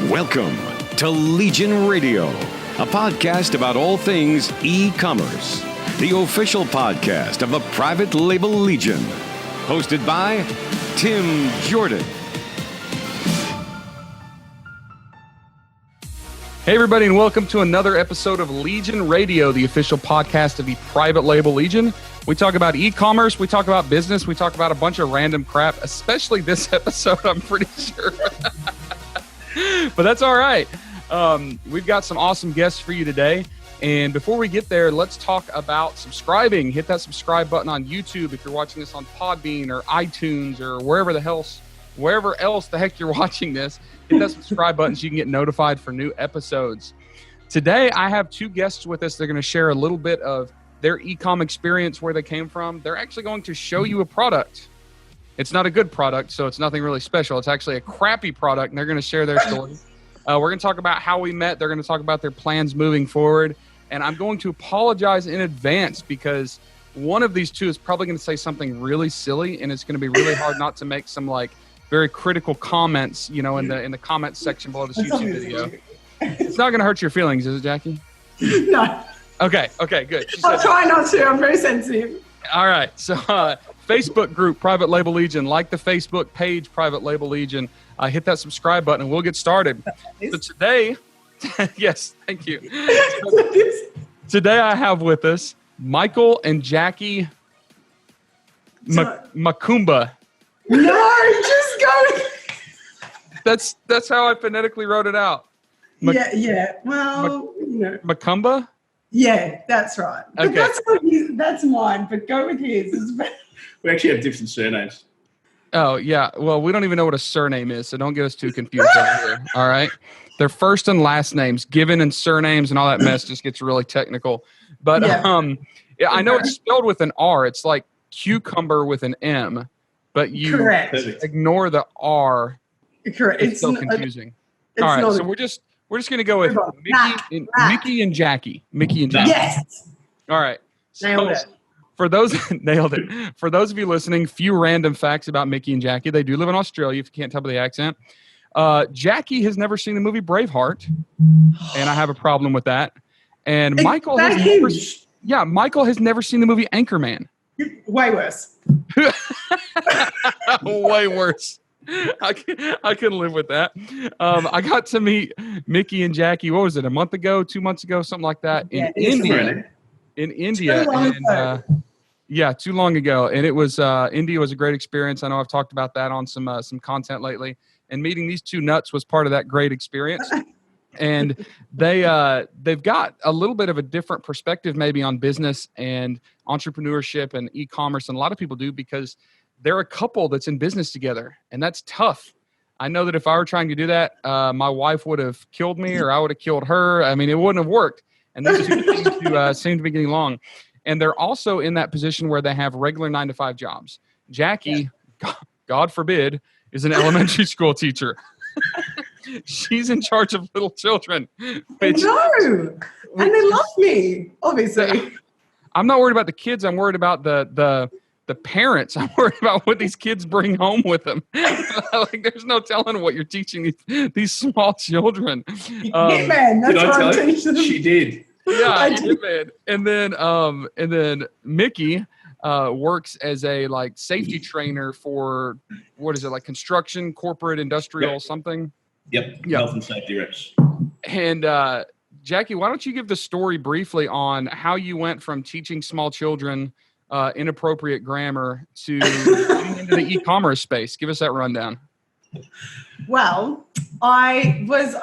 Welcome to Legion Radio, a podcast about all things e-commerce, the official podcast of the private label Legion, hosted by Tim Jordan. Hey everybody, and welcome to another episode of Legion Radio, the official podcast of the private label Legion. We talk about e-commerce, we talk about business, we talk about a bunch of random crap, especially this episode, I'm pretty sure. But that's all right. We've got some awesome guests for you today. And before we get there, let's talk about subscribing. Hit that subscribe button on YouTube if you're watching this on Podbean or iTunes or wherever else the heck you're watching this. Hit that subscribe button so you can get notified for new episodes. Today, I have two guests with us. They're going to share a little bit of their e-com experience, where they came from. They're actually going to show you a product. It's not a good product, so it's nothing really special. It's actually a crappy product, and they're going to share their story. We're going to talk about how we met. They're going to talk about their plans moving forward. And I'm going to apologize in advance because one of these two is probably going to say something really silly, and it's going to be really hard not to make some very critical comments, in the comments section below this YouTube video. It's not going to hurt your feelings, is it, Jackie? No. Okay, good. I'll try not to. I'm very sensitive. All right. So Facebook group, Private Label Legion. Like the Facebook page, Private Label Legion. Hit that subscribe button, and we'll get started. So today, yes, thank you. Today I have with us Michael and Jackie Makumba. No, just go. That's how I phonetically wrote it out. Yeah. Well, Makumba? Yeah, that's right. But Okay. that's mine, but go with his. We actually have different surnames. Oh, yeah. Well, we don't even know what a surname is, so don't get us too confused over here. All right? Their first and last names, given and surnames and all that mess just gets really technical. But I know it's spelled with an R. It's like cucumber with an M, but you ignore the R. Correct. It's so confusing. All right, so we're just going to go with Mickey and Jackie. Mickey and Jackie. Yes. All right. Nailed it. Nailed it. For those of you listening, few random facts about Mickey and Jackie. They do live in Australia, if you can't tell by the accent. Jackie has never seen the movie Braveheart, and I have a problem with that. And Michael has never seen the movie Anchorman. Way worse. Way worse. I can live with that. I got to meet Mickey and Jackie, what was it, a month ago, 2 months ago, something like that, in India. Too long ago. And it was India was a great experience. I know I've talked about that on some content lately. And meeting these two nuts was part of that great experience. And they've got a little bit of a different perspective maybe on business and entrepreneurship and e-commerce, and a lot of people do, because they're a couple that's in business together, and that's tough. I know that if I were trying to do that, my wife would have killed me, or I would have killed her. I mean, it wouldn't have worked. And these two seem to be getting along. And they're also in that position where they have regular 9-to-5 jobs. Jackie, God forbid, is an elementary school teacher. She's in charge of little children. And they love me, obviously. I'm not worried about the kids. I'm worried about the parents. I'm worried about what these kids bring home with them. There's no telling what you're teaching these small children. Hitman, that's what I'm teaching them. She did. Yeah, Hitman. And then Mickey works as a safety trainer for, what is it, construction, corporate, industrial, something? Yep. Health and safety reps. And Jackie, why don't you give the story briefly on how you went from teaching small children inappropriate grammar to getting into the e-commerce space? Give us that rundown. Well, I was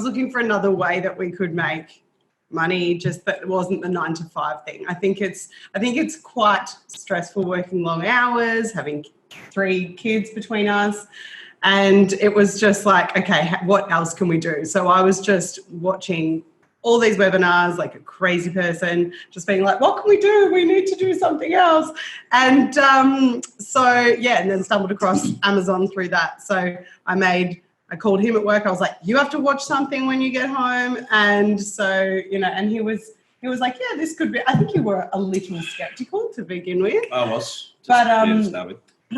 looking for another way that we could make money, just that it wasn't the 9-to-5 thing. I think it's quite stressful working long hours, having 3 kids between us. And it was just okay, what else can we do? So I was just watching all these webinars like a crazy person, just being like, what can we do? We need to do something else. And and then stumbled across Amazon through that. So I called him at work. I was like, you have to watch something when you get home. And so, and he was like, yeah, this could be, I think you were a little skeptical to begin with. I was. But I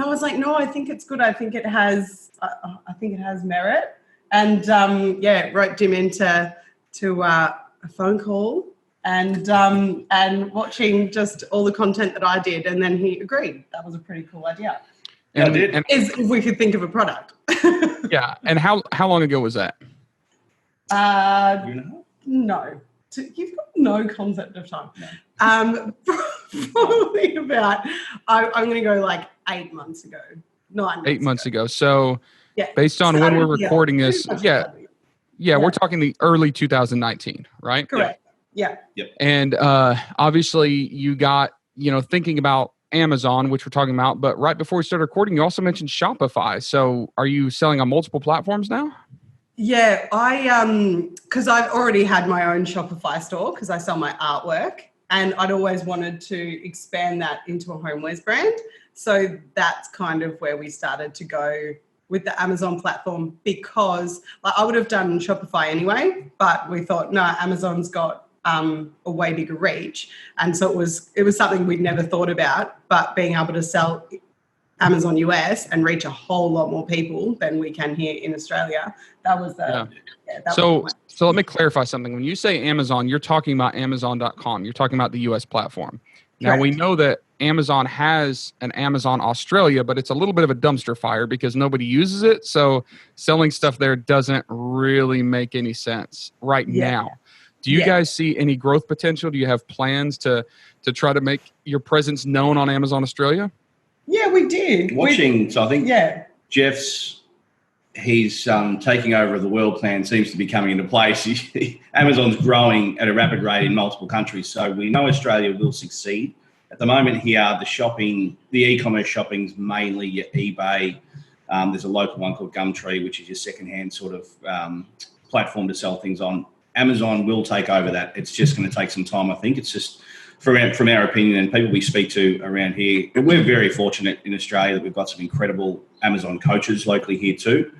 was like, no, I think it's good. I think it has merit. and roped him into a phone call and watching just all the content that I did, and then he agreed. That was a pretty cool idea. And I did. If we could think of a product. Yeah. And how long ago was that? No. You've got no concept of time. No. Probably about, I'm going to go like 8 months ago, 9 months 8 months ago. So based on so, when we're recording this, we're talking the early 2019, right? Correct. Yeah. Yep. And obviously you got, thinking about Amazon, which we're talking about, but right before we started recording, you also mentioned Shopify. So are you selling on multiple platforms now? Yeah, because I've already had my own Shopify store because I sell my artwork, and I'd always wanted to expand that into a homewares brand. So that's kind of where we started to go with the Amazon platform, because I would have done Shopify anyway, but we thought, no, Amazon's got a way bigger reach. And so it was something we'd never thought about, but being able to sell Amazon US and reach a whole lot more people than we can here in Australia. That was So let me clarify something. When you say Amazon, you're talking about Amazon.com. You're talking about the US platform. Now, we know that Amazon has an Amazon Australia, but it's a little bit of a dumpster fire because nobody uses it. So selling stuff there doesn't really make any sense right now. Do you guys see any growth potential? Do you have plans to try to make your presence known on Amazon Australia? Yeah, we did. So I think Jeff's taking over of the world plan seems to be coming into place. Amazon's growing at a rapid rate in multiple countries, so we know Australia will succeed. At the moment here, the e-commerce shopping's mainly your eBay. There's a local one called Gumtree, which is your secondhand sort of platform to sell things on. Amazon will take over that. It's just going to take some time, I think. It's just from our opinion and people we speak to around here, we're very fortunate in Australia that we've got some incredible Amazon coaches locally here too.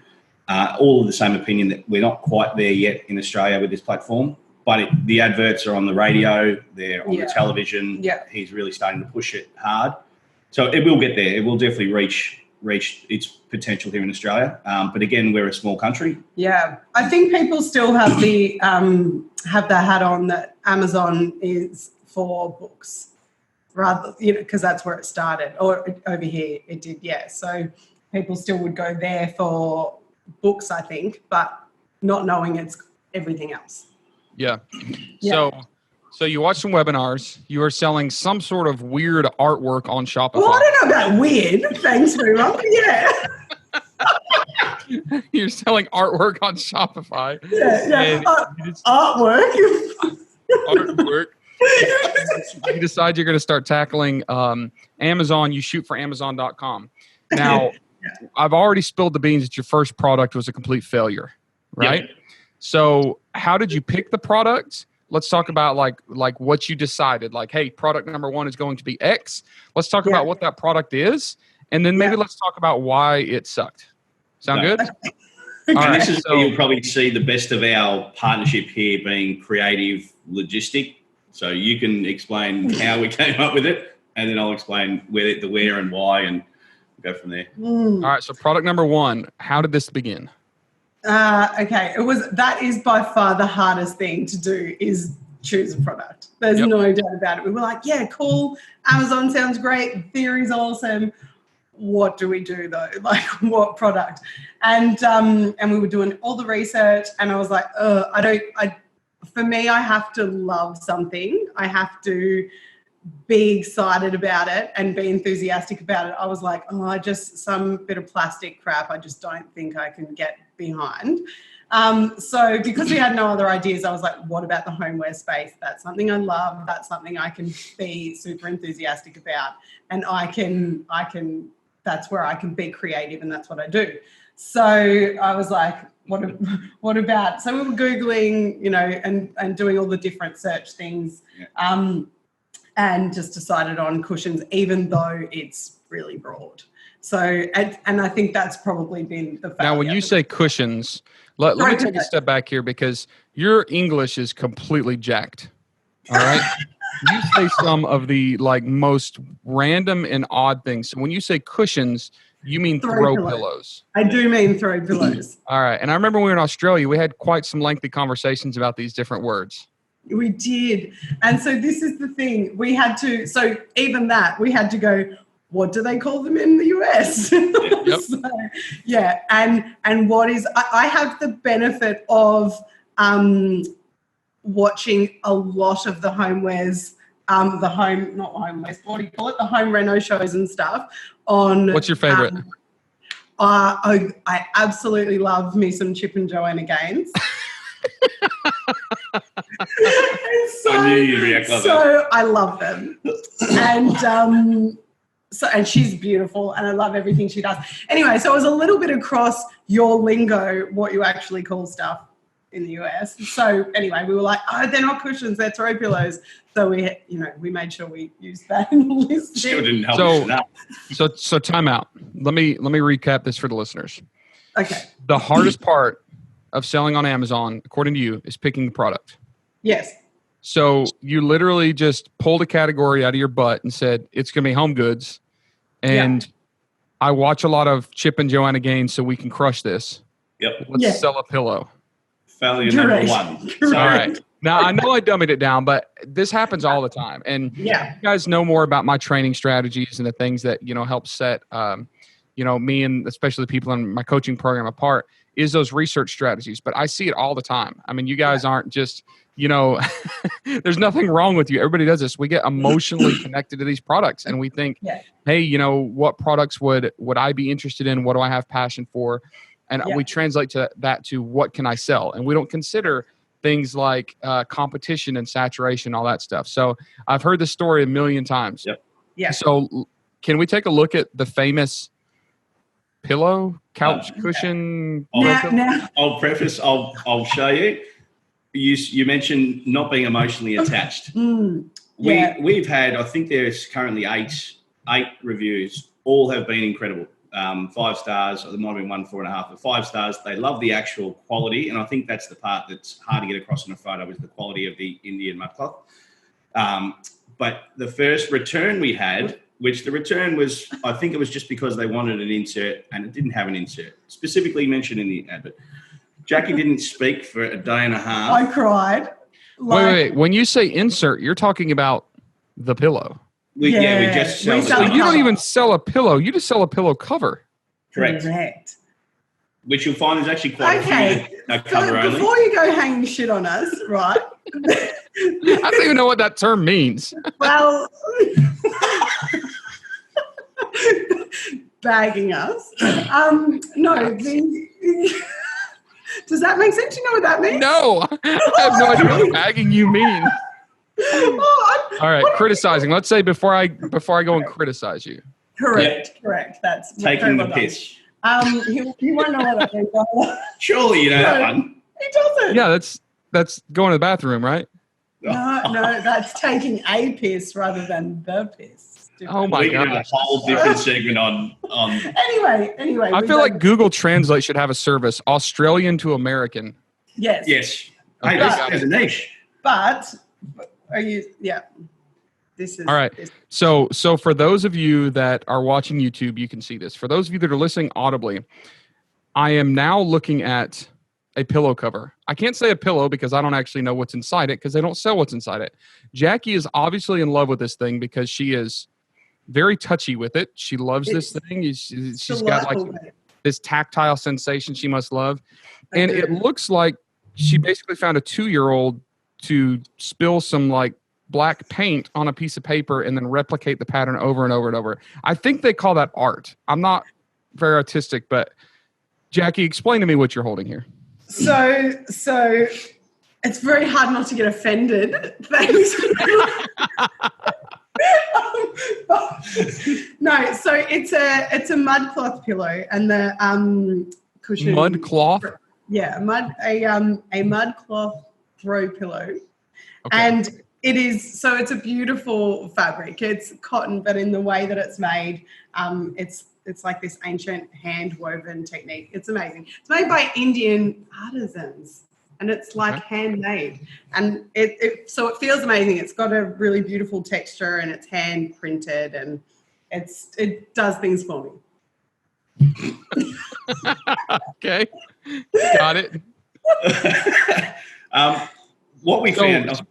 All of the same opinion that we're not quite there yet in Australia with this platform, but the adverts are on the radio, they're on the television. Yeah. He's really starting to push it hard. So it will get there. It will definitely reach its potential here in Australia. But again, we're a small country. Yeah. I think people still have the hat on that Amazon is for books rather, because that's where it started, or over here it did. Yeah. So people still would go there for books, I think, but not knowing it's everything else. Yeah. So you watch some webinars. You are selling some sort of weird artwork on Shopify. Well, I don't know about weird. Thanks very much. Yeah. You're selling artwork on Shopify. Yeah. Artwork. Artwork. You decide you're going to start tackling Amazon. You shoot for Amazon.com. Now, I've already spilled the beans that your first product was a complete failure, right? Yep. So how did you pick the product? Let's talk about like what you decided. Like, hey, product number 1 is going to be X. Let's talk about what that product is. And then maybe let's talk about why it sucked. Sound good? And this is where you'll probably see the best of our partnership here being creative logistic. So you can explain how we came up with it, and then I'll explain where and why, and go from there. All right. So product number 1, how did this begin? Okay. That is by far the hardest thing to do is choose a product. There's no doubt about it. We were like, yeah, cool. Amazon sounds great. The theory's awesome. What do we do though? Like what product? And we were doing all the research, and I was like, for me, I have to love something. I have to be excited about it and be enthusiastic about it. I was like, some bit of plastic crap I just don't think I can get behind. So because we had no other ideas, I was like, what about the homeware space? That's something I love. That's something I can be super enthusiastic about. And that's where I can be creative, and that's what I do. So I was like, what about, so we were Googling, and doing all the different search things, and just decided on cushions, even though it's really broad. So, and I think that's probably been the failure. Now, when you say cushions, let me take a step back here, because your English is completely jacked. All right. You say some of the most random and odd things. So when you say cushions, You mean throw pillows. I do mean throw pillows. All right. And I remember when we were in Australia, we had quite some lengthy conversations about these different words. We did. And so this is the thing. We had to go, what do they call them in the US? Yep. So, yeah. And what is, I have the benefit of watching a lot of the homewares, the home reno shows and stuff on. What's your favorite? I absolutely love me some Chip and Joanna Gaines. I knew you'd react like that. So I love them. And she's beautiful and I love everything she does. Anyway, so I was a little bit across your lingo, what you actually call stuff in the US. So anyway, we were like, oh, they're not cushions, they're throw pillows. So we made sure we used that in the list. Still didn't help us enough. So time out. Let me recap this for the listeners. Okay. The hardest part of selling on Amazon, according to you, is picking the product. Yes. So you literally just pulled a category out of your butt and said, it's going to be home goods. And I watch a lot of Chip and Joanna Gaines, so we can crush this. Yep. Let's sell a pillow. Failure number one. All right. Now, I know I dummied it down, but this happens all the time. And you guys know more about my training strategies and the things that, help set, me and especially the people in my coaching program apart is those research strategies. But I see it all the time. I mean, you guys aren't just, there's nothing wrong with you. Everybody does this. We get emotionally connected to these products and we think, hey, what products would I be interested in? What do I have passion for? And we translate that to what can I sell? And we don't consider things like competition and saturation, all that stuff. So I've heard this story a million times. Yep. Yeah. So can we take a look at the famous pillow, couch cushion? I'll preface, I'll show you. You mentioned not being emotionally attached. We've had, I think there's currently eight reviews. All have been incredible. 5 stars, or there might have been 1 4.5, but 5 stars. They love the actual quality, and I think that's the part that's hard to get across in a photo is the quality of the Indian mudcloth. But the first return we had, which the return was, I think it was just because they wanted an insert and it didn't have an insert, specifically mentioned in the advert. Jackie didn't speak for a day and a half. I cried. Wait. When you say insert, you're talking about the pillow. We just sell So you don't even sell a pillow. You just sell a pillow cover. Correct. Which you'll find is actually quite a cover only. Before you go hanging shit on us, right? I don't even know what that term means. Well, bagging us. No. Does that make sense? You know what that means? No. I have no idea what bagging you mean. All right, criticizing. Let's say before I go and criticize you. Correct. That's taking the piss. He won't know what that means. Surely you know that one. He doesn't. Yeah, that's going to the bathroom, right? No, that's taking a piss rather than the piss. Oh my God! We can have a whole different segment on. Anyway. I feel like Google Translate should have a service, Australian to American. Yes. Hey, there's a niche. But are you? Yeah. This is all right. So for those of you that are watching YouTube, you can see this. For those of you that are listening audibly, I am now looking at a pillow cover. I can't say a pillow because I don't actually know what's inside it because they don't sell what's inside it. Jackie is obviously in love with this thing because she is very touchy with it. She loves this thing. She's got like this tactile sensation she must love. And it looks like she basically found a 2-year-old to spill some like black paint on a piece of paper and then replicate the pattern over and over and over. I think they call that art. I'm not very artistic, but Jackie, explain to me what you're holding here. So it's very hard not to get offended. Thanks. No, so it's a mud cloth pillow and the cushion. Mud cloth? Yeah, a mud cloth throw pillow. Okay. And it's a beautiful fabric. It's cotton, but in the way that it's made, it's like this ancient hand woven technique. It's amazing. It's made by Indian artisans. And it's like handmade, and so it feels amazing. It's got a really beautiful texture, and it's hand printed, and it does things for me. Okay. Got it. What we found.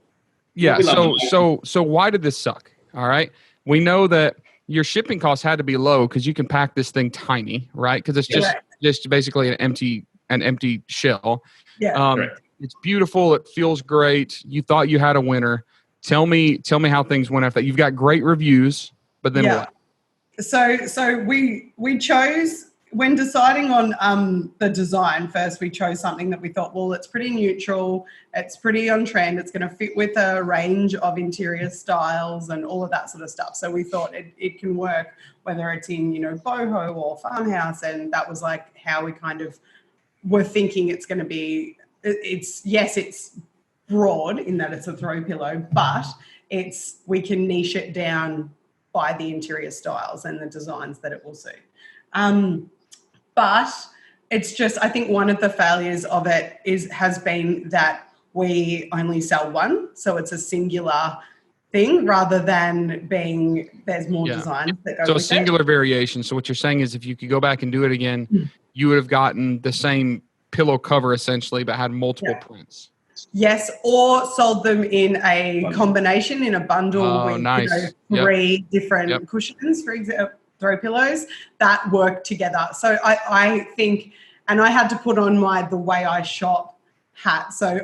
Yeah. So why did this suck? All right. We know that your shipping costs had to be low because you can pack this thing tiny, right? Because it's just basically an empty shell. Yeah. It's beautiful. It feels great. You thought you had a winner. Tell me how things went after that. You've got great reviews, but then what? So we chose, when deciding on the design first, we chose something that we thought, well, it's pretty neutral, it's pretty on trend, it's going to fit with a range of interior styles and all of that sort of stuff. So we thought it can work whether it's in, boho or farmhouse, and that was like how we kind of were thinking it's going to be. It's broad in that it's a throw pillow, but we can niche it down by the interior styles and the designs that it will suit. But it's just, I think one of the failures of it has been that we only sell one. So it's a singular thing rather than there's more designs that go with it. So a singular variation. So what you're saying is if you could go back and do it again, you would have gotten the same pillow cover essentially, but had multiple prints. Yes, or sold them in a combination, in a bundle with three different cushions, for example, throw pillows that work together. So I think, and I had to put on the way I shop hat. So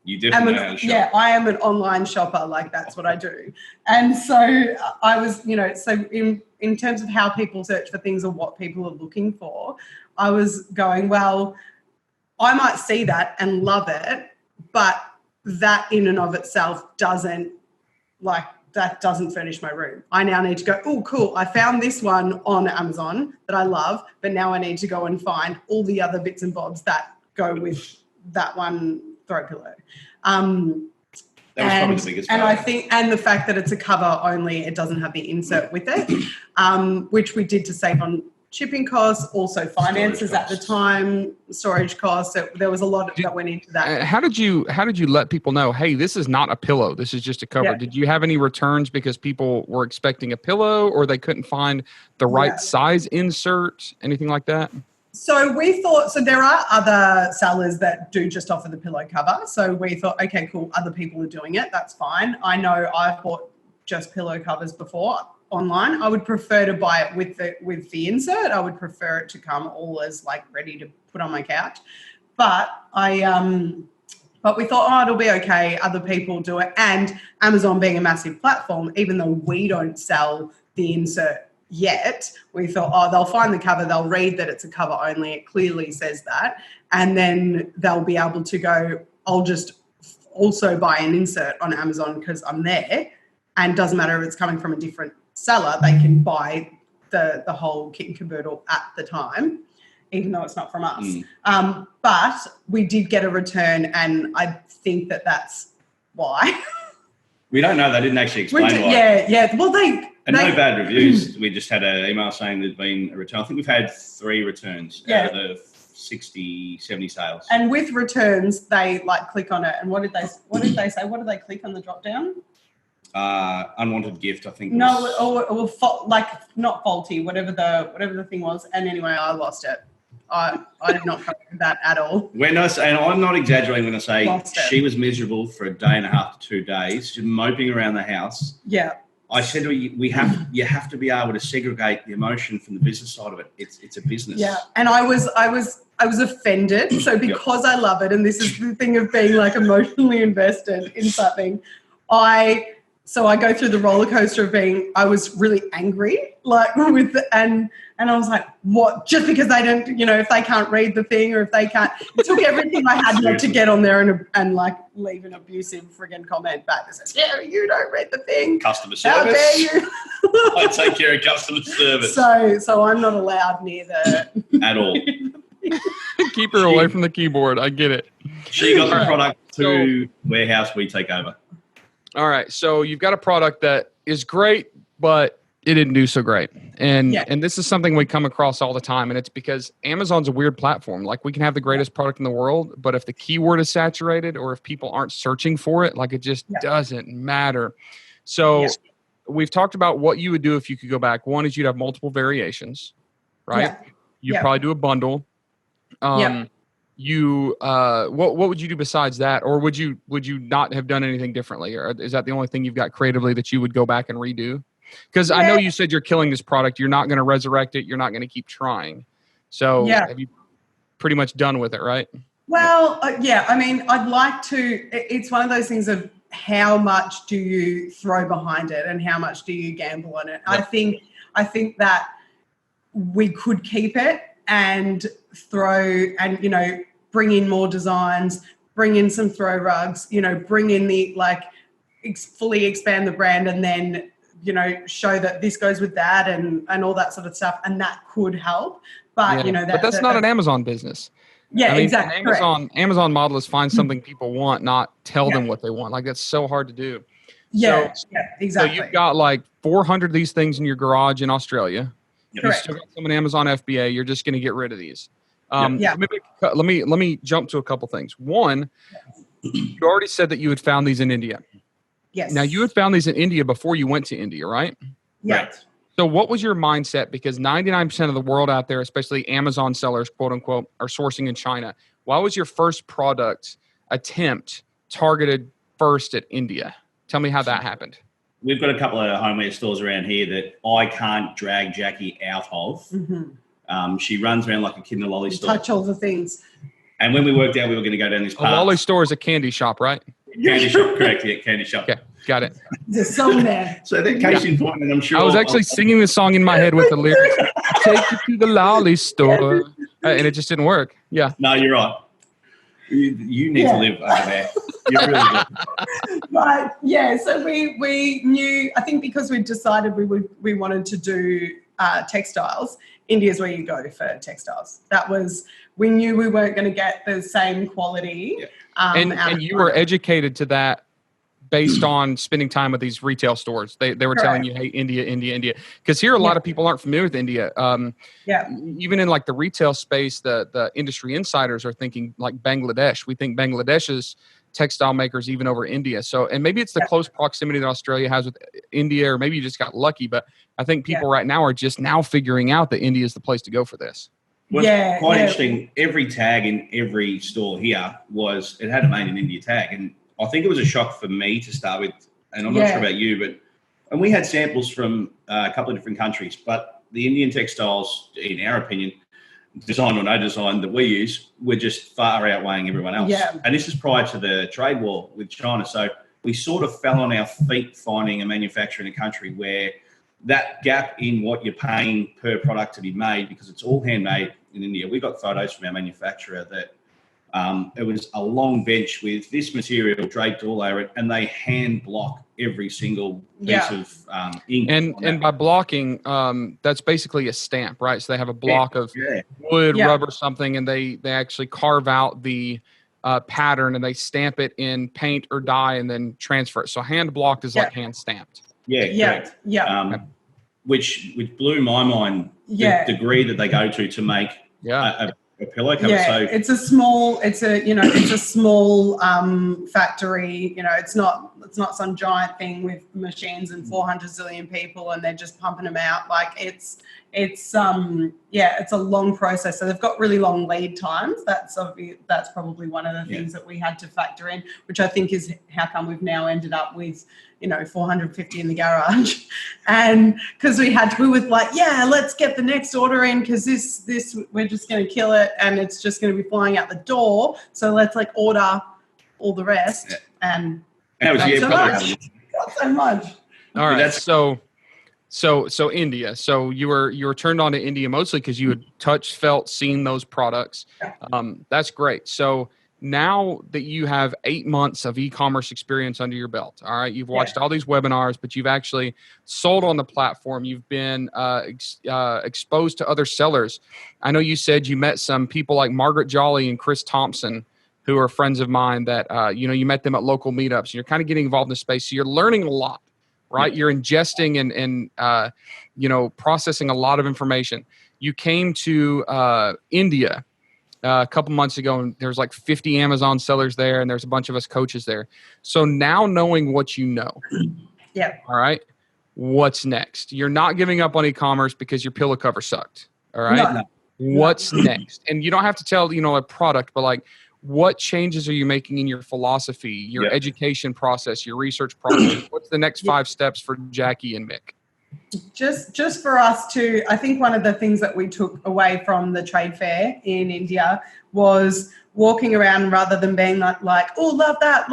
you definitely know how to shop. Yeah, I am an online shopper. Like that's what I do. And so I was, so in terms of how people search for things or what people are looking for, I was going, well, I might see that and love it, but that in and of itself doesn't furnish my room. I now need to go, oh, cool, I found this one on Amazon that I love, but now I need to go and find all the other bits and bobs that go with that one throw pillow. That was probably the biggest part. And I think, and the fact that it's a cover only, it doesn't have the insert with it, which we did to save on shipping costs, also finances at the time, storage costs. So there was a lot that went into that. How did you let people know, hey, this is not a pillow, this is just a cover? Did you have any returns because people were expecting a pillow or they couldn't find the right size insert, anything like that? So we thought, so there are other sellers that do just offer the pillow cover. So we thought, okay, cool, other people are doing it, that's fine. I know I've bought just pillow covers before online. I would prefer to buy it with the insert. I would prefer it to come all as like ready to put on my couch. But but we thought, it'll be okay. Other people do it. And Amazon being a massive platform, even though we don't sell the insert yet, we thought, they'll find the cover, they'll read that it's a cover only. It clearly says that. And then they'll be able to go, I'll just also buy an insert on Amazon because I'm there. And doesn't matter if it's coming from a different seller, they can buy the whole kit and caboodle at the time, even though it's not from us. But we did get a return, and I think that's why. We don't know. They didn't actually explain why. Yeah. Well, no bad reviews. We just had an email saying there's been a return. I think we've had 3 returns out of the 60, 70 sales. And with returns, they click on it. And what did they say? What did they click on the drop down? Unwanted gift, I think. No, or not faulty, whatever the thing was. And anyway, I lost it. I did not cover that at all. And I'm not exaggerating when I say she was miserable for a day and a half to 2 days, just moping around the house. Yeah. I said to her, you have to be able to segregate the emotion from the business side of it. It's a business. Yeah, and I was offended. So because I love it, and this is the thing of being emotionally invested in something, So I go through the roller coaster of I was really angry, and I was like, what? Just because they don't, if they can't read the thing or if they can't, it took everything I had not to get on there and leave an abusive friggin' comment back that says, yeah, you don't read the thing. Customer service. How dare you? I take care of customer service. So I'm not allowed near at all. Keep her away from the keyboard. I get it. She got the product to warehouse. We take over. All right, so you've got a product that is great, but it didn't do so great. And this is something we come across all the time, and it's because Amazon's a weird platform. We can have the greatest product in the world, but if the keyword is saturated or if people aren't searching for it, it just doesn't matter. So we've talked about what you would do if you could go back. One is you'd have multiple variations, right? You probably do a bundle. You what would you do besides that, or would you not have done anything differently, or is that the only thing you've got creatively that you would go back and redo? Because I know you said you're killing this product, you're not going to resurrect it, you're not going to keep trying. So have you pretty much done with it, right? Well, I mean, I'd like to. It's one of those things of how much do you throw behind it and how much do you gamble on it. I think that we could keep it and throw and, you know, bring in more designs, bring in some throw rugs, you know, bring in the fully expand the brand, and then, you know, show that this goes with that and all that sort of stuff, and that could help. But you know, but that's not an Amazon business. Yeah, I mean, exactly. Amazon model is find something people want, not tell them what they want. Like, that's so hard to do. Yeah, exactly. So you've got like 400 of these things in your garage in Australia. You still got some in Amazon FBA. You're just going to get rid of these. Let me jump to a couple things. One, you already said that you had found these in India. Yes. Now, you had found these in India before you went to India, right? Yeah. Right. So what was your mindset? Because 99% of the world out there, especially Amazon sellers, quote unquote, are sourcing in China. Why was your first product attempt targeted first at India? Tell me how that happened. We've got a couple of homeware stores around here that I can't drag Jackie out of. Mm-hmm. She runs around like a kid in a lolly store. Touch all the things. And when we worked out we were going to go down this path. A lolly store is a candy shop, right? Candy shop, correct. Yeah, candy shop. Okay, got it. There's a song there. So that case in point, and I'm sure I was actually singing the song in my head with the lyrics. Take you to the lolly store. And it just didn't work. Yeah. No, you're right. You need to live over there. You really do. But yeah, so we knew, I think because we decided we wanted to do textiles, India's where you go for textiles. We knew we weren't going to get the same quality. Yeah. And you were educated to that based on spending time with these retail stores. They were telling you, hey, India. Because here a lot of people aren't familiar with India. Even in like the retail space, the industry insiders are thinking like Bangladesh. We think Bangladesh's textile makers even over India. So, and maybe it's the close proximity that Australia has with India, or maybe you just got lucky. But I think people right now are just now figuring out that India is the place to go for this. What's quite interesting, every tag in every store here it had a made in India tag. And I think it was a shock for me to start with, and I'm not sure about you, and we had samples from a couple of different countries, but the Indian textiles, in our opinion, design or no design that we use, were just far outweighing everyone else. Yeah. And this is prior to the trade war with China. So we sort of fell on our feet finding a manufacturer in a country where that gap in what you're paying per product to be made, because it's all handmade in India. We got photos from our manufacturer that it was a long bench with this material draped all over it, and they hand block every single piece of ink. And by blocking, that's basically a stamp, right? So they have a block of wood, rubber, something, and they actually carve out the pattern, and they stamp it in paint or dye and then transfer it. So hand blocked is like hand stamped. Correct. Which blew my mind, the degree that they go to make a pillow cover. Yeah, so it's a small factory. You know, it's not some giant thing with machines and 400 zillion people and they're just pumping them out. Like it's a long process. So they've got really long lead times. That's probably one of the things that we had to factor in, which I think is how come we've now ended up with 450 in the garage. And because we were like, let's get the next order in, because this we're just going to kill it and it's just going to be flying out the door. So let's order all the rest. And that was not so much. All right. So India. So you were turned on to India mostly because you had touched, felt, seen those products. That's great. So now that you have 8 months of e-commerce experience under your belt, all right, you've watched all these webinars, but you've actually sold on the platform. You've been exposed to other sellers. I know you said you met some people like Margaret Jolly and Chris Thompson, who are friends of mine that, you met them at local meetups. And you're kind of getting involved in the space. So you're learning a lot, right? You're ingesting and processing a lot of information. You came to India a couple months ago, and there's like 50 Amazon sellers there, and there's a bunch of us coaches there. So now knowing what you know, all right, what's next? You're not giving up on e-commerce because your pillow cover sucked, all right? What's next? And you don't have to tell, a product, but like, what changes are you making in your philosophy, your education process, your research process? What's the next 5 steps for Jackie and Mick? Just for us to, I think one of the things that we took away from the trade fair in India was walking around rather than being like, oh, love that.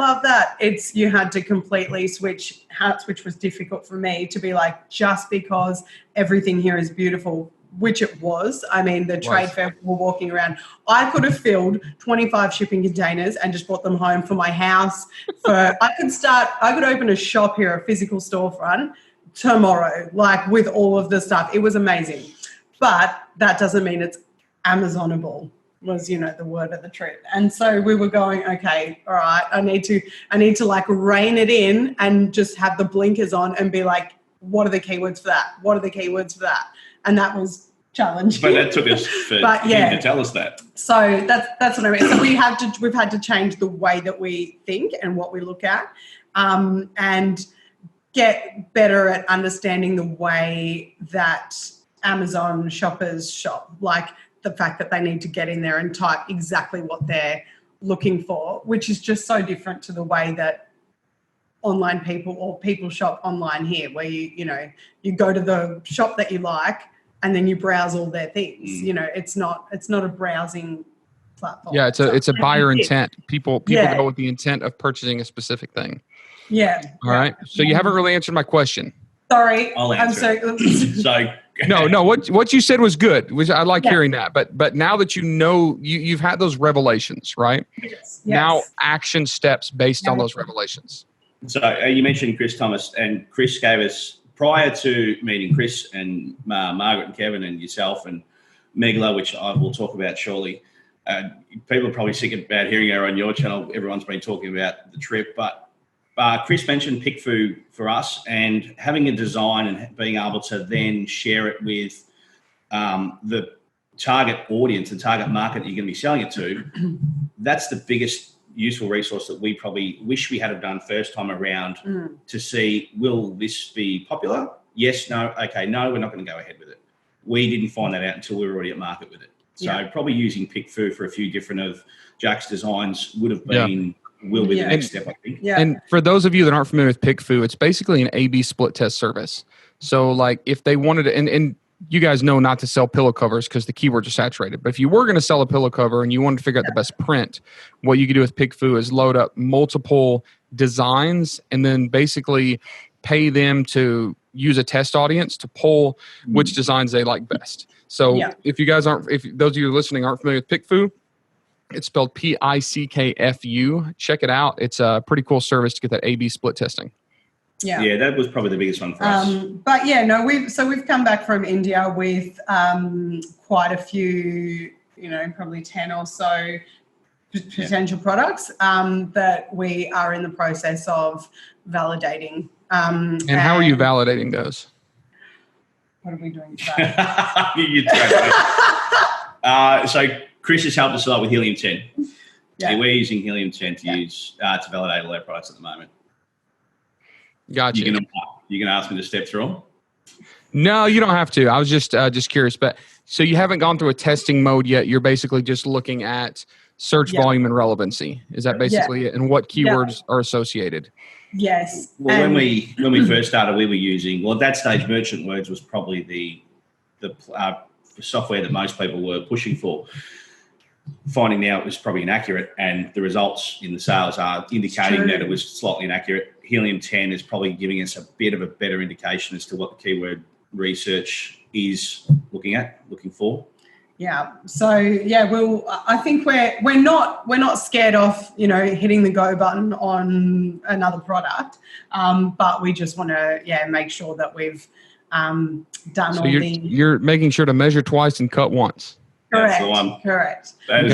You had to completely switch hats, which was difficult for me to be like, just because everything here is beautiful, which it was. I mean, the trade fair, we're walking around. I could have filled 25 shipping containers and just brought them home for my house. I could open a shop here, a physical storefront tomorrow, like with all of the stuff. It was amazing. But that doesn't mean it's Amazonable, was, the word of the trip. And so we were going, okay, all right, I need to like rein it in and just have the blinkers on and be like, what are the keywords for that? What are the keywords for that? And that was challenging. But that took us for him to tell us that. So that's what I mean. So we've had to change the way that we think and what we look at, and get better at understanding the way that Amazon shoppers shop, like the fact that they need to get in there and type exactly what they're looking for, which is just so different to the way that online people shop online here, where you go to the shop that you like and then you browse all their things. It's not a browsing platform. Yeah, it's a buyer intent. People go with the intent of purchasing a specific thing. Yeah. All right. So you haven't really answered my question. Sorry. I'll answer. So no. What you said was good. I like hearing that. But now that you've had those revelations, right? Yes. Now action steps based on those revelations. So you mentioned Chris Thomas, and Chris gave us, prior to meeting Chris and Margaret and Kevin and yourself and Megla, which I will talk about shortly. People are probably sick about hearing her on your channel. Everyone's been talking about the trip, but Chris mentioned PickFu for us, and having a design and being able to then share it with the target audience, the target market that you're going to be selling it to. That's the biggest useful resource that we probably wish we had done first time around to see, will this be popular? Yes, no, okay, no, we're not going to go ahead with it. We didn't find that out until we were already at market with it. So probably using PickFu for a few different of Jack's designs will be the next step, I think. Yeah. And for those of you that aren't familiar with PickFu, it's basically an A/B split test service. So like if they wanted to, and you guys know not to sell pillow covers because the keywords are saturated. But if you were going to sell a pillow cover and you wanted to figure out the best print, what you could do with PickFu is load up multiple designs and then basically pay them to use a test audience to pull which designs they like best. So if those of you listening aren't familiar with PickFu, it's spelled PICKFU. Check it out. It's a pretty cool service to get that A/B split testing. Yeah, that was probably the biggest one for us. But we've come back from India with quite a few, probably 10 or so potential products that we are in the process of validating. And how are you validating those? What are we doing today? So Chris has helped us a lot with Helium-10. Yeah. So we're using Helium-10 to validate all our products at the moment. Gotcha. You're gonna ask me to step through them? No, you don't have to. I was just curious. But so you haven't gone through a testing mode yet. You're basically just looking at search volume and relevancy. Is that basically it? And what keywords are associated? Yes. Well, when we first started, we were using, at that stage, Merchant Words was probably the software that most people were pushing for. Finding now it was probably inaccurate, and the results in the sales are indicating that it was slightly inaccurate. Helium-10 is probably giving us a bit of a better indication as to what the keyword research is looking for. Yeah. So I think we're not scared of hitting the go button on another product, but we just want to make sure that we've done so you're making sure to measure twice and cut once. Correct. That's the one. Correct. That is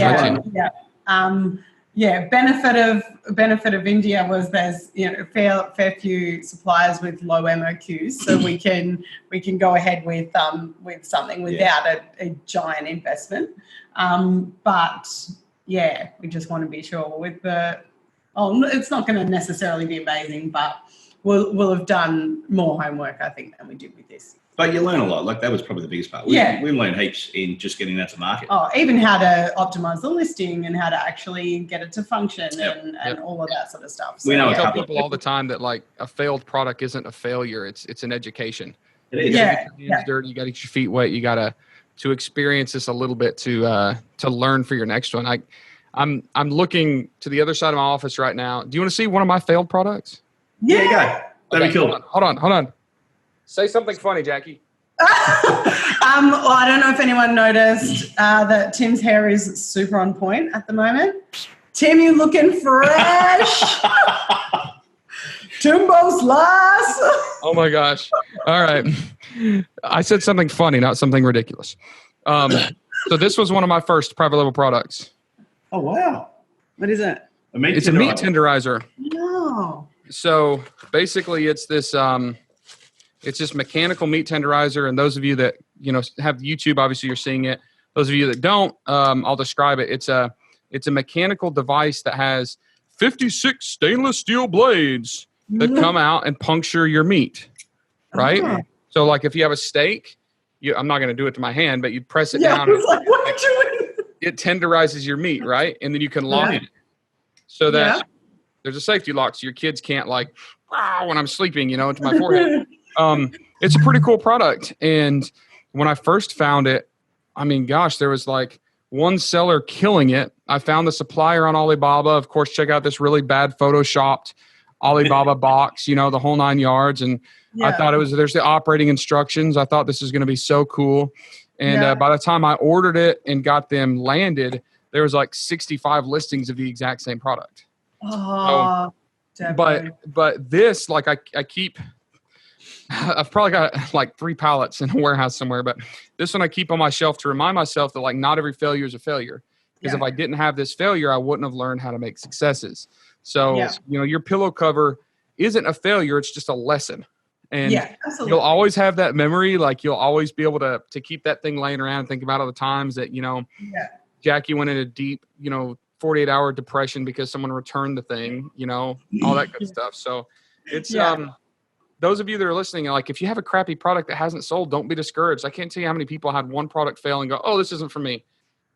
Benefit of India was there's fair few suppliers with low MOQs, so we can go ahead with something without a giant investment. But we just want to be sure with it's not going to necessarily be amazing, but we'll have done more homework, I think, than we did with this. But you learn a lot. Like that was probably the biggest part. We learned heaps in just getting that to market. Oh, even how to optimize the listing and how to actually get it to function and all of that sort of stuff. So, we know I tell people all the time that like a failed product isn't a failure. It's an education. It is. You gotta get your hands dirty. You got to get your feet wet. You got to experience this a little bit to learn for your next one. I'm looking to the other side of my office right now. Do you want to see one of my failed products? Yeah, you go. That'd be cool. Hold on. Say something funny, Jackie. Well, I don't know if anyone noticed that Tim's hair is super on point at the moment. Tim, you looking fresh. Timbo Slice. Oh my gosh. All right. I said something funny, not something ridiculous. So this was one of my first private label products. Oh, wow. What is it? It's a meat tenderizer. No. So basically it's this mechanical meat tenderizer. And those of you that, have YouTube, obviously you're seeing it. Those of you that don't, I'll describe it. It's a mechanical device that has 56 stainless steel blades that come out and puncture your meat, right? Oh. So like if you have a steak, I'm not going to do it to my hand, but you press it down. Like, what are you doing? It tenderizes your meat, right? And then you can lock it so that there's a safety lock so your kids can't like, when I'm sleeping, into my forehead. It's a pretty cool product. And when I first found it, I mean, gosh, there was like one seller killing it. I found the supplier on Alibaba. Of course, check out this really bad photoshopped Alibaba box, the whole 9 yards. And I thought there's the operating instructions. I thought this was going to be so cool. And by the time I ordered it and got them landed, there was like 65 listings of the exact same product. Oh, but this, like I keep, I've probably got like 3 pallets in a warehouse somewhere, but this one I keep on my shelf to remind myself that like not every failure is a failure. Because if I didn't have this failure, I wouldn't have learned how to make successes. So, your pillow cover isn't a failure. It's just a lesson. And you'll always have that memory. Like you'll always be able to keep that thing laying around and think about all the times that, Jackie went in a deep, 48-hour depression because someone returned the thing, all that good stuff. So it's, those of you that are listening, like if you have a crappy product that hasn't sold, don't be discouraged. I can't tell you how many people had one product fail and go, oh, this isn't for me.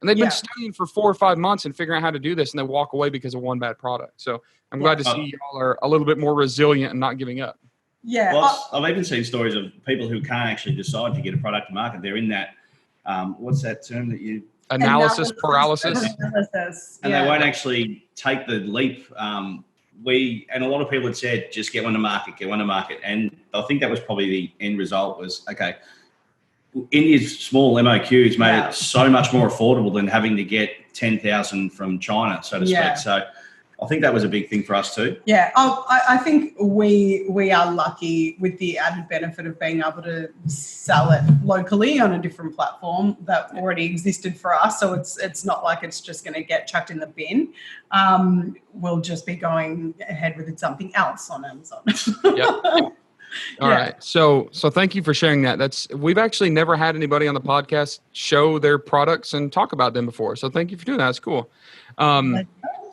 And they've been studying for 4 or 5 months and figuring out how to do this, and they walk away because of one bad product. So I'm glad to see y'all are a little bit more resilient and not giving up. Yeah. Well, I've even seen stories of people who can't actually decide to get a product to market. They're in that, what's that term that you... Analysis paralysis. And they won't actually take the leap. And a lot of people had said, just get one to market. And I think that was probably the end result was, okay, India's small MOQs made it so much more affordable than having to get 10,000 from China, so to speak. So I think that was a big thing for us too. Yeah, I think we are lucky with the added benefit of being able to sell it locally on a different platform that already existed for us. So it's not like it's just going to get chucked in the bin. We'll just be going ahead with something else on Amazon. All right. So thank you for sharing that. We've actually never had anybody on the podcast show their products and talk about them before. So thank you for doing that. That's cool.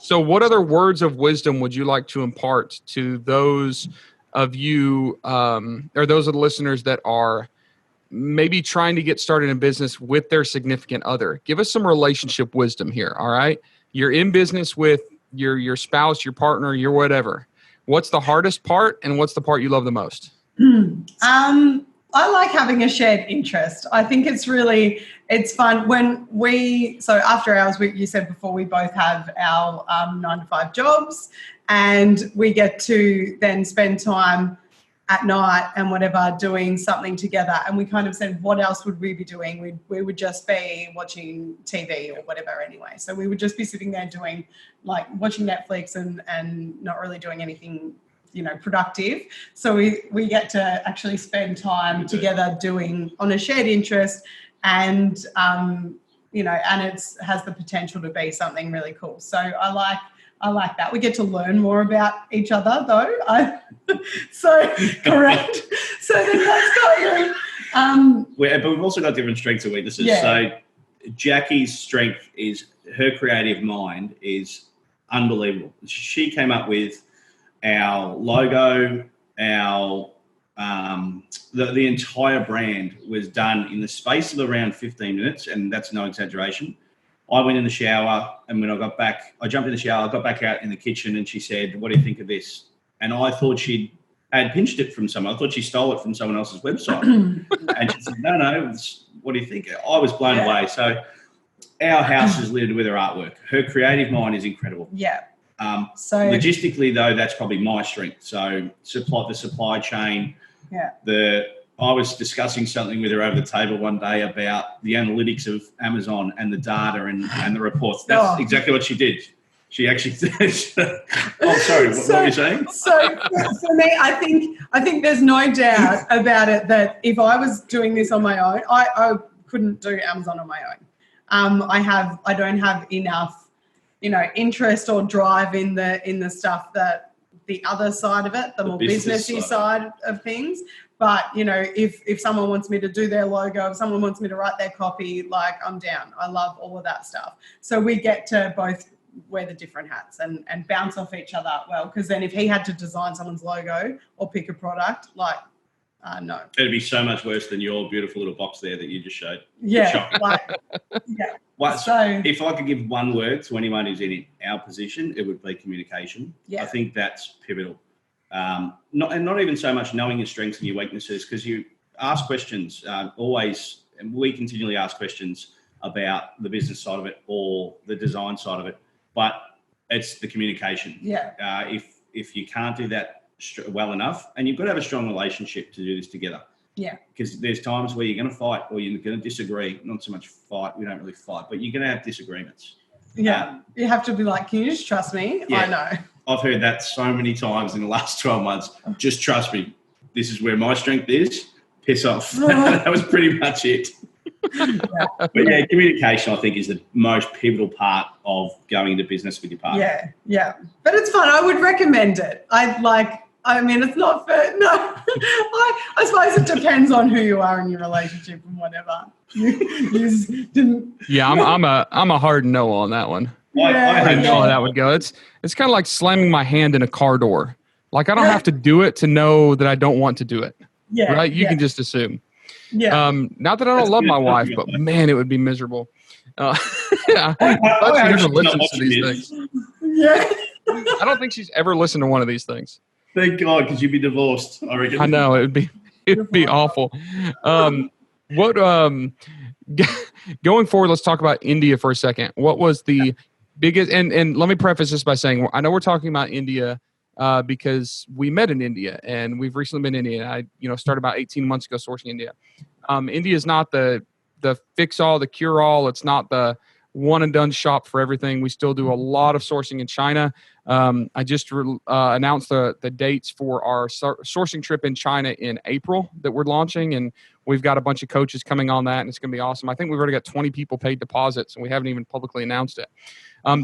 So what other words of wisdom would you like to impart to those of you or those of the listeners that are maybe trying to get started in business with their significant other? Give us some relationship wisdom here. All right. You're in business with your spouse, your partner, your whatever. What's the hardest part and what's the part you love the most? I like having a shared interest. I think it's fun when so after hours, you said before, we both have our 9-to-5 jobs and we get to then spend time at night and whatever doing something together. And we kind of said, what else would we be doing? We would just be watching TV or whatever anyway. So we would just be sitting there doing like watching Netflix and not really doing anything, productive. So we get to actually spend time together doing on a shared interest and, and it has the potential to be something really cool. So I like that. We get to learn more about each other though. So correct. So then that's kind of, but we've also got different strengths and weaknesses. Yeah. So Jackie's strength is her creative mind is unbelievable. She came up with our logo, our the entire brand was done in the space of around 15 minutes, and that's no exaggeration. I went in the shower, and when I got back, I jumped in the shower, I got back out in the kitchen, and she said, "What do you think of this?" And I thought she had pinched it from someone. I thought she stole it from someone else's website. And she said, no, what do you think? I was blown away. So our house is littered with her artwork. Her creative mind is incredible. Yeah. So logistically, though, that's probably my strength. So the supply chain. Yeah. I was discussing something with her over the table one day about the analytics of Amazon and the data and the reports. That's exactly what she did. She actually says, "Oh, sorry, what were you saying?" So for me, I think there's no doubt about it that if I was doing this on my own, I couldn't do Amazon on my own. I don't have enough, interest or drive in the stuff that the other side of it, the more businessy side of things. But if someone wants me to do their logo, if someone wants me to write their copy, like, I'm down. I love all of that stuff. So we get to both wear the different hats and bounce off each other well, because then if he had to design someone's logo or pick a product, no. It'd be so much worse than your beautiful little box there that you just showed. Yeah. So if I could give one word to anyone who's in our position, it would be communication. Yeah. I think that's pivotal. Not even so much knowing your strengths and your weaknesses, because you ask questions always, and we continually ask questions about the business side of it or the design side of it, but it's the communication. Yeah. If you can't do that well enough, and you've got to have a strong relationship to do this together. Yeah. Because there's times where you're going to fight or you're going to disagree. Not so much fight, we don't really fight, but you're going to have disagreements. Yeah. You have to be like, can you just trust me? Yeah. I know. I've heard that so many times in the last 12 months. Just trust me. This is where my strength is. Piss off. That was pretty much it. But yeah, communication, I think, is the most pivotal part of going into business with your partner. Yeah. But it's fun. I would recommend it. It's not fair. No, I suppose it depends on who you are in your relationship and whatever. Yeah, I'm a hard no on that one. I know how that would go. It's kind of like slamming my hand in a car door. Like, I don't have to do it to know that I don't want to do it. Yeah. Right? You can just assume. Yeah. Not that I don't love my wife, but man, it would be miserable. Yeah. I never listens to these things. Yeah. I don't think she's ever listened to one of these things. Thank God, because you'd be divorced, I reckon. I know, it'd be awful. Going forward, let's talk about India for a second. What was the biggest, and let me preface this by saying, I know we're talking about India because we met in India, and we've recently been in India. I started about 18 months ago sourcing India. India is not the fix-all, the cure-all. It's not the one-and-done shop for everything. We still do a lot of sourcing in China. I just announced the dates for our sourcing trip in China in April that we're launching, and we've got a bunch of coaches coming on that, and it's going to be awesome. I think we've already got 20 people paid deposits, and we haven't even publicly announced it.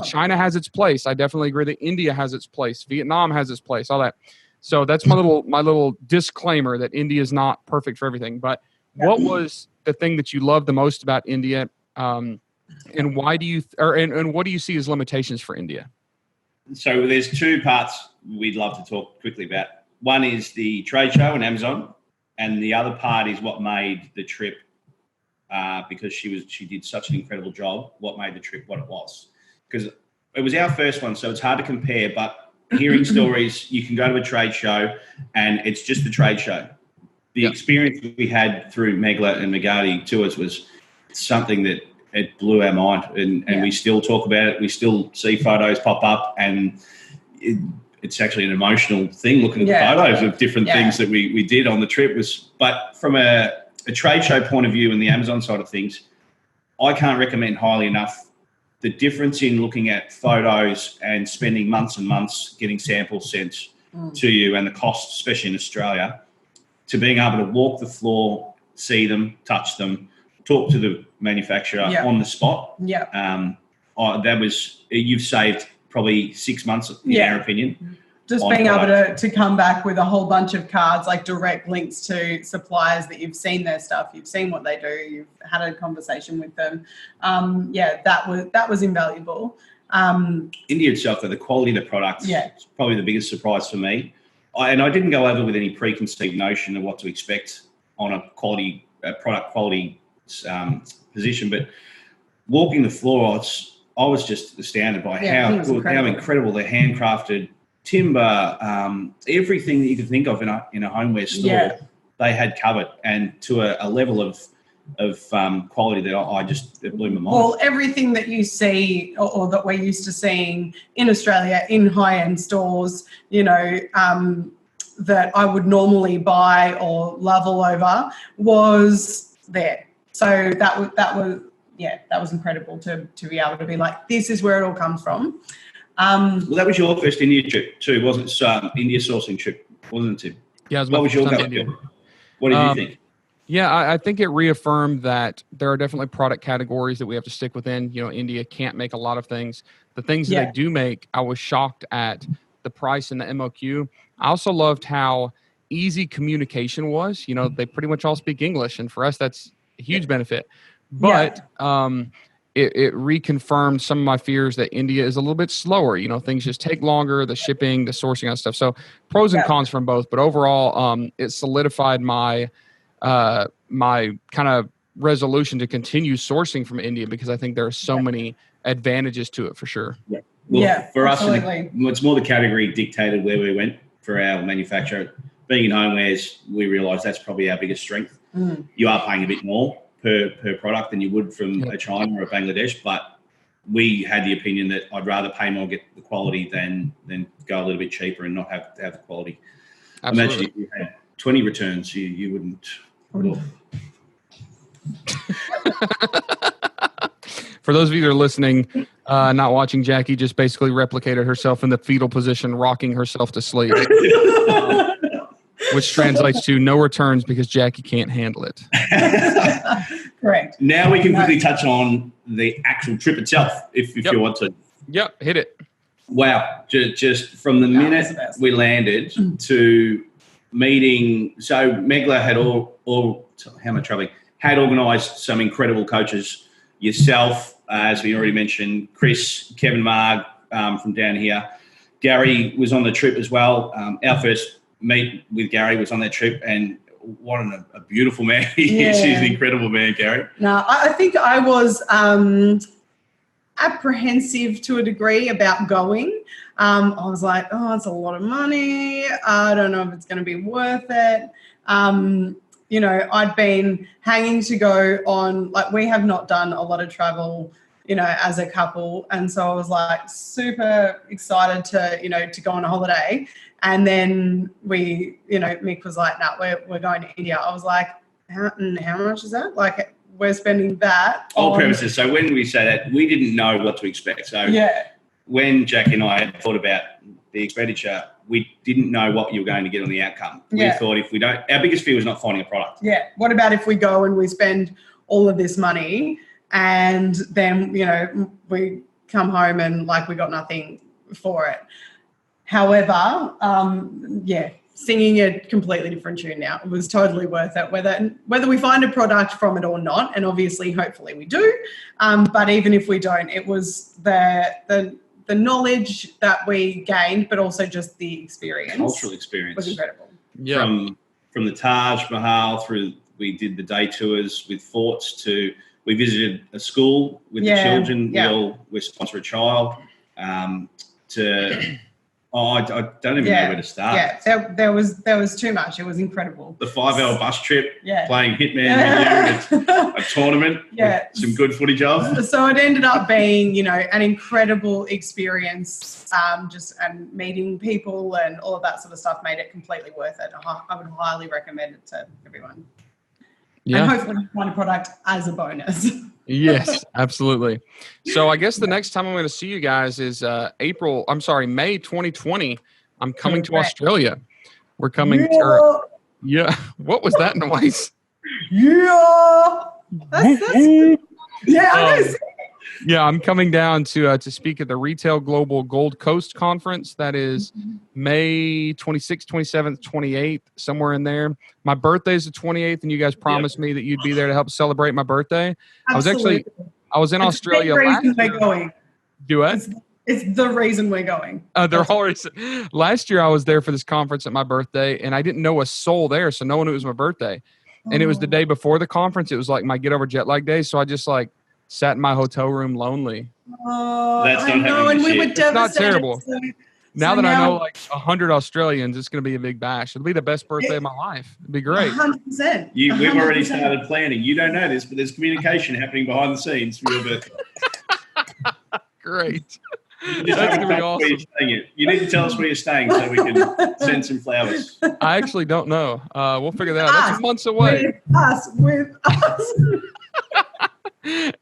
China has its place. I definitely agree that India has its place. Vietnam has its place, all that. So that's my little disclaimer that India is not perfect for everything. But what was the thing that you loved the most about India? And why do you and what do you see as limitations for India? So there's two parts we'd love to talk quickly about. One is the trade show and Amazon, and the other part is what made the trip, because she did such an incredible job, what made the trip what it was. Because it was our first one, so it's hard to compare, but hearing stories, you can go to a trade show and it's just the trade show. The experience we had through Megla and Megati tours was something that it blew our mind, and we still talk about it. We still see photos pop up, and it's actually an emotional thing looking at the photos of different things that we did on the trip. But from a trade show point of view and the Amazon side of things, I can't recommend highly enough the difference in looking at photos and spending months and months getting samples sent to you, and the cost, especially in Australia, to being able to walk the floor, see them, touch them, talk to the manufacturer on the spot. You've saved probably 6 months in our opinion. Just being able to come back with a whole bunch of cards, like direct links to suppliers that you've seen their stuff, you've seen what they do, you've had a conversation with them. That was invaluable. India itself, though, the quality of the products is probably the biggest surprise for me. I didn't go over with any preconceived notion of what to expect on a product quality position, but walking the floor, I was just astounded by how incredible the handcrafted timber, everything that you could think of in a homeware store, they had covered, and to a level of quality that it blew my mind. Well, everything that you see or that we're used to seeing in Australia in high-end stores, that I would normally buy or level over was there. So that was incredible to be able to be like, this is where it all comes from. Well, that was your first India trip too, wasn't it? India sourcing trip, wasn't it, Tim? Yeah, what was your India? What did you think? Yeah, I think it reaffirmed that there are definitely product categories that we have to stick within. India can't make a lot of things. The things that they do make, I was shocked at the price and the MOQ. I also loved how easy communication was. They pretty much all speak English, and for us, that's a huge benefit. But it reconfirmed some of my fears that India is a little bit slower. Things just take longer, the shipping, the sourcing and stuff. So pros and cons from both. But overall, it solidified my my kind of resolution to continue sourcing from India, because I think there are so many advantages to it for sure. Yeah. Well, for us, it's more the category dictated where we went for our manufacturer. Being in homewares, we realised that's probably our biggest strength. You are paying a bit more per product than you would from a China or a Bangladesh, but we had the opinion that I'd rather pay more, get the quality than go a little bit cheaper and not have the quality. Absolutely. Imagine if you had 20 returns, you wouldn't. For those of you that are listening, not watching, Jackie just basically replicated herself in the fetal position, rocking herself to sleep, which translates to no returns because Jackie can't handle it. Correct. Now we can quickly touch on the actual trip itself, if you want to. Yep, hit it. Wow, just from the minute we landed to meeting, so Megla had had organised some incredible coaches. Yourself, as we already mentioned, Chris, Kevin Marg from down here. Gary was on the trip as well. Our first meet with Gary was on that trip, and what a beautiful man he is. He's an incredible man, Gary. No, I think I was apprehensive to a degree about going. I was like, it's a lot of money. I don't know if it's going to be worth it. I'd been hanging to go on, like, we have not done a lot of travel, as a couple. And so I was like super excited to go on a holiday. And then Mick was like, no, we're going to India. I was like, how much is that? Like, we're spending that. All premises. So when we say that, we didn't know what to expect. So when Jackie and I had thought about the expenditure, we didn't know what you were going to get on the outcome. We thought if we don't, our biggest fear was not finding a product. Yeah. What about if we go and we spend all of this money and then, we come home and like we got nothing for it. However, singing a completely different tune now. It was totally worth it, whether we find a product from it or not, and obviously, hopefully we do. But even if we don't, it was the knowledge that we gained, but also just the experience. Cultural experience. Was incredible. Yeah. From the Taj Mahal through, we did the day tours with forts to, we visited a school with the children. We sponsor a child I don't even know where to start. Yeah, there was too much. It was incredible. The 5-hour bus trip, playing Hitman with you at a tournament, with some good footage of. So it ended up being, an incredible experience. And meeting people and all of that sort of stuff made it completely worth it. I would highly recommend it to everyone. Yeah. And hopefully find a product as a bonus. Yes, absolutely. So I guess the next time I'm going to see you guys is May 2020. I'm coming to Australia. We're coming to... Yeah. What was that noise? Yeah. That's yeah, I'm coming down to speak at the Retail Global Gold Coast Conference. That is May 26th, 27th, 28th, somewhere in there. My birthday is the 28th, and you guys promised me that you'd be there to help celebrate my birthday. Absolutely. I was in Australia last year. Going. Do it? It's the reason we're going. They're already. Last year I was there for this conference at my birthday, and I didn't know a soul there, so no one knew it was my birthday. And it was the day before the conference. It was like my get over jet lag day, so I just like sat in my hotel room lonely. Oh, That's I know, and we were devastated. It's not terrible. So Now that I know like 100 Australians, it's going to be a big bash. It'll be the best birthday of my life. It'd be great. 100%. We've already started planning. You don't know this, but there's communication happening behind the scenes for your birthday. Great. That's going to be awesome. You need to tell us where you're staying so we can send some flowers. I actually don't know. We'll figure that out. That's months away. With us.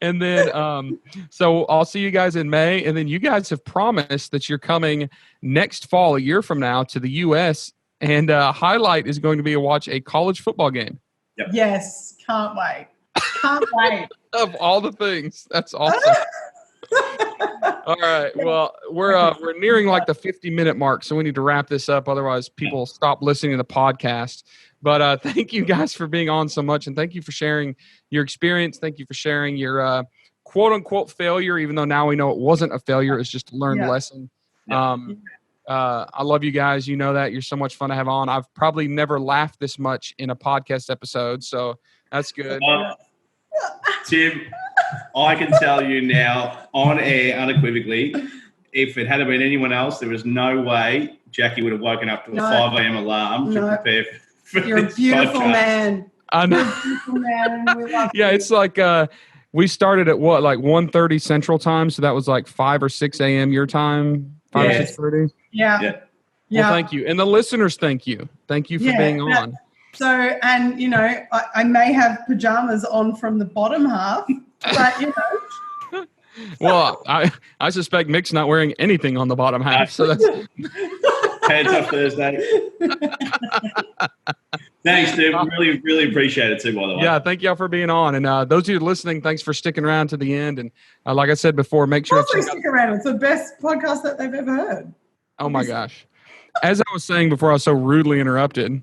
And then, so I'll see you guys in May. And then you guys have promised that you're coming next fall, a year from now, to the U.S. And highlight is going to be to watch a college football game. Yep. Yes, can't wait. Can't wait. Of all the things, that's awesome. All right. Well, we're nearing like the 50-minute mark, so we need to wrap this up. Otherwise, people stop listening to the podcast. But thank you guys for being on so much, and thank you for sharing your experience. Thank you for sharing your quote-unquote failure, even though now we know it wasn't a failure. It's just a learned lesson. I love you guys. You know that. You're so much fun to have on. I've probably never laughed this much in a podcast episode, so that's good. Tim, I can tell you now, on air, unequivocally, if it had been anyone else, there was no way Jackie would have woken up to a 5 a.m. alarm to prepare for You're a beautiful man. I know. You're a beautiful man, and we love you. It's like we started at what, like 1:30 Central Time, so that was like 5 or 6 a.m. your time, 5 or 6:30. Yeah. Well, thank you, and the listeners, thank you. Thank you for being on. So, and I may have pajamas on from the bottom half, but Well, I suspect Mick's not wearing anything on the bottom half, so that's Hands up Thursday. Thanks, dude. Really, really appreciate it too, by the way. Yeah, thank y'all for being on. And those of you listening, thanks for sticking around to the end. And like I said before, make sure to stick around. It's the best podcast that they've ever heard. Oh my gosh. As I was saying before, I was so rudely interrupted.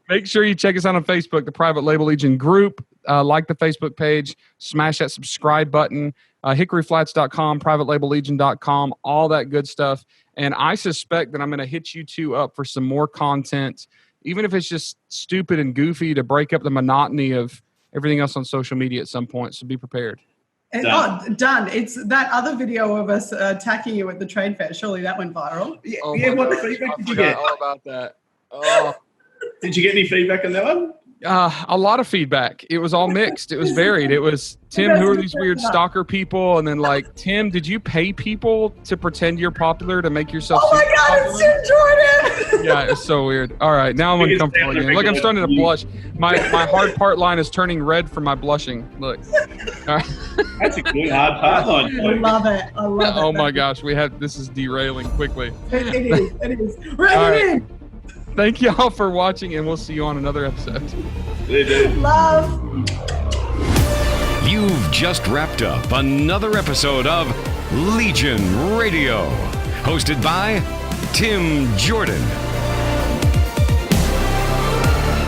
Make sure you check us out on Facebook, the Private Label Legion group. Like the Facebook page, smash that subscribe button, hickoryflats.com, privatelabellegion.com, all that good stuff. And I suspect that I'm going to hit you two up for some more content, even if it's just stupid and goofy to break up the monotony of everything else on social media at some point. So be prepared. Done. It's that other video of us attacking you at the trade fair. Surely that went viral. What feedback did you get? All about that. Oh. Did you get any feedback on that one? A lot of feedback. It was all mixed. It was varied. It was, Tim, who are these weird stalker people? And then like, Tim, did you pay people to pretend you're popular to make yourself Oh my God, popular? It's Tim Jordan. Yeah, it's so weird. All right, now I'm uncomfortable again. Look, I'm starting to blush. My hard part line is turning red from my blushing. Look. All right. That's a good hard part line. I love it. Oh my gosh, this is derailing quickly. It is. Ready in. Thank y'all for watching, and we'll see you on another episode. Love. You've just wrapped up another episode of Legion Radio, hosted by Tim Jordan.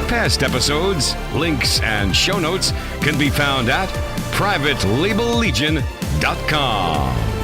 Past episodes, links, and show notes can be found at privatelabellegion.com.